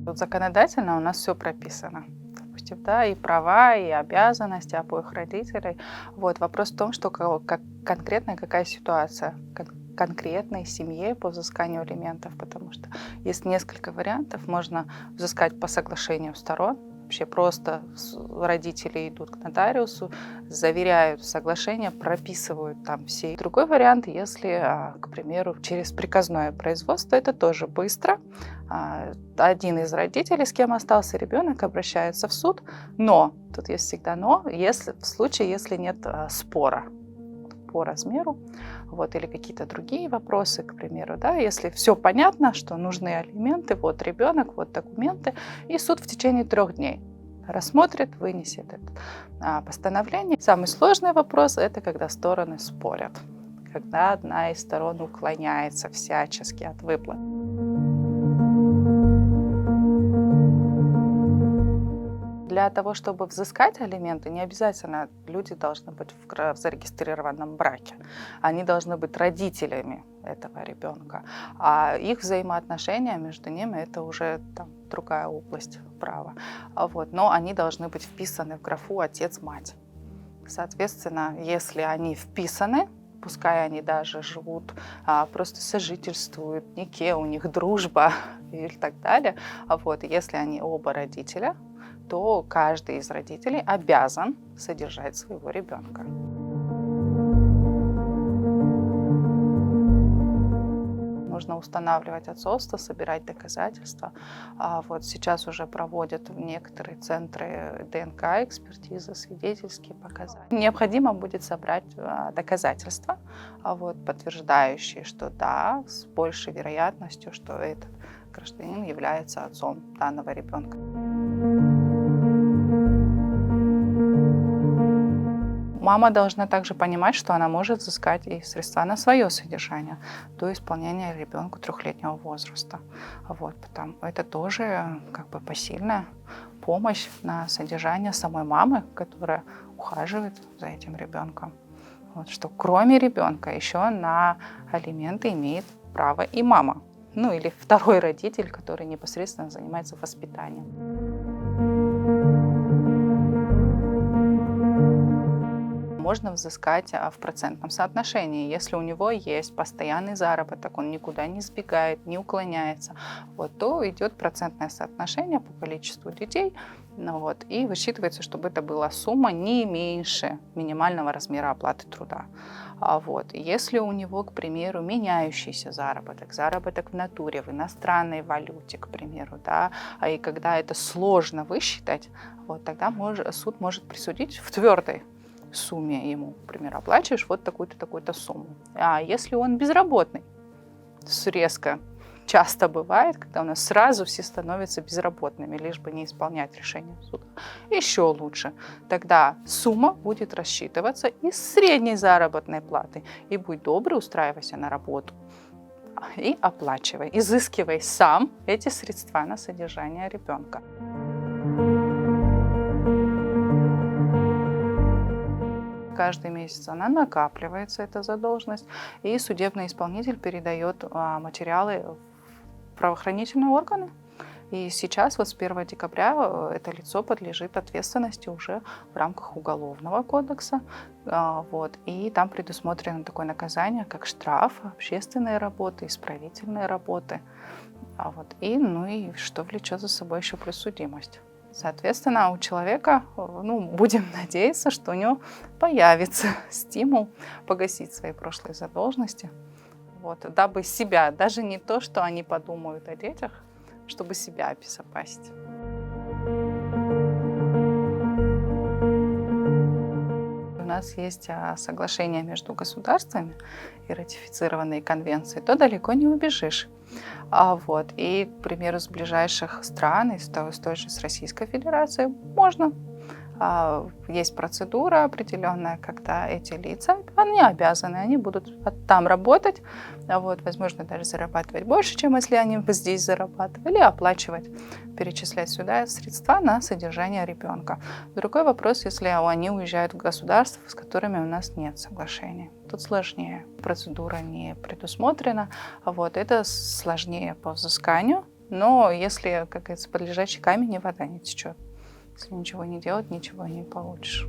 Тут законодательно у нас все прописано. Допустим, да, и права, и обязанности обоих родителей. Вот. Вопрос в том, что как конкретно какая ситуация конкретной семье по взысканию алиментов, потому что есть несколько вариантов. Можно взыскать по соглашению сторон. Вообще просто родители идут к нотариусу, заверяют соглашение, прописывают там все. Другой вариант, если, к примеру, через приказное производство, это тоже быстро. Один из родителей, с кем остался ребенок, обращается в суд, но, тут есть всегда но, если, в случае, если нет спора по размеру, вот, или какие-то другие вопросы, к примеру, да, если все понятно, что нужны алименты, вот ребенок, вот документы, и суд в течение 3 дней рассмотрит, вынесет это постановление. Самый сложный вопрос – это когда стороны спорят, когда одна из сторон уклоняется всячески от выплат. Для того, чтобы взыскать алименты, не обязательно люди должны быть в зарегистрированном браке. Они должны быть родителями этого ребенка. А их взаимоотношения между ними – это уже там другая область права. Вот. Но они должны быть вписаны в графу «отец-мать». Соответственно, если они вписаны, пускай они даже живут, просто сожительствуют, нике, у них дружба и так далее, вот, если они оба родителя, то каждый из родителей обязан содержать своего ребенка. Нужно устанавливать отцовство, собирать доказательства. Вот сейчас уже проводят некоторые центры ДНК-экспертизы, свидетельские показания. Необходимо будет собрать доказательства, вот, подтверждающие, что да, с большей вероятностью, что этот гражданин является отцом данного ребенка. Мама должна также понимать, что она может взыскать и средства на свое содержание до исполнения ребенку 3-летнего возраста. Вот, потому это тоже как бы посильная помощь на содержание самой мамы, которая ухаживает за этим ребенком. Вот, что кроме ребенка еще на алименты имеет право и мама, ну или второй родитель, который непосредственно занимается воспитанием. Можно взыскать в процентном соотношении. Если у него есть постоянный заработок, он никуда не сбегает, не уклоняется, вот, то идет процентное соотношение по количеству детей, ну, вот, и высчитывается, чтобы это была сумма не меньше минимального размера оплаты труда. Вот. Если у него, к примеру, меняющийся заработок в натуре, в иностранной валюте, к примеру, да, и когда это сложно высчитать, вот, тогда суд может присудить в твердой сумме ему, например, оплачиваешь вот такую-то, такую-то сумму. А если он безработный, резко часто бывает, когда у нас сразу все становятся безработными, лишь бы не исполнять решение суда, еще лучше. Тогда сумма будет рассчитываться из средней заработной платы. И будь добрый, устраивайся на работу и оплачивай, изыскивай сам эти средства на содержание ребенка. Каждый месяц она накапливается, эта задолженность, и судебный исполнитель передает материалы в правоохранительные органы. И сейчас, вот с 1 декабря, это лицо подлежит ответственности уже в рамках Уголовного кодекса. Вот, и там предусмотрено такое наказание, как штраф, общественные работы, исправительные работы. Вот, и что влечет за собой еще плюс судимость. Соответственно, у человека, будем надеяться, что у него появится стимул погасить свои прошлые задолженности, вот, дабы себя, даже не то, что они подумают о детях, чтобы себя обезопасить. У нас есть соглашения между государствами и ратифицированные конвенции, то далеко не убежишь. Вот. И, к примеру, с ближайших стран, с той же с Российской Федерацией, можно Есть процедура определенная, когда эти лица, они обязаны, они будут там работать, возможно, даже зарабатывать больше, чем если они бы здесь зарабатывали, оплачивать, перечислять сюда средства на содержание ребенка. Другой вопрос, если они уезжают в государства, с которыми у нас нет соглашений. Тут сложнее. Процедура не предусмотрена. Это сложнее по взысканию. Но если, как говорится, под лежачий камень и вода не течет. Если ничего не делать, ничего не получишь.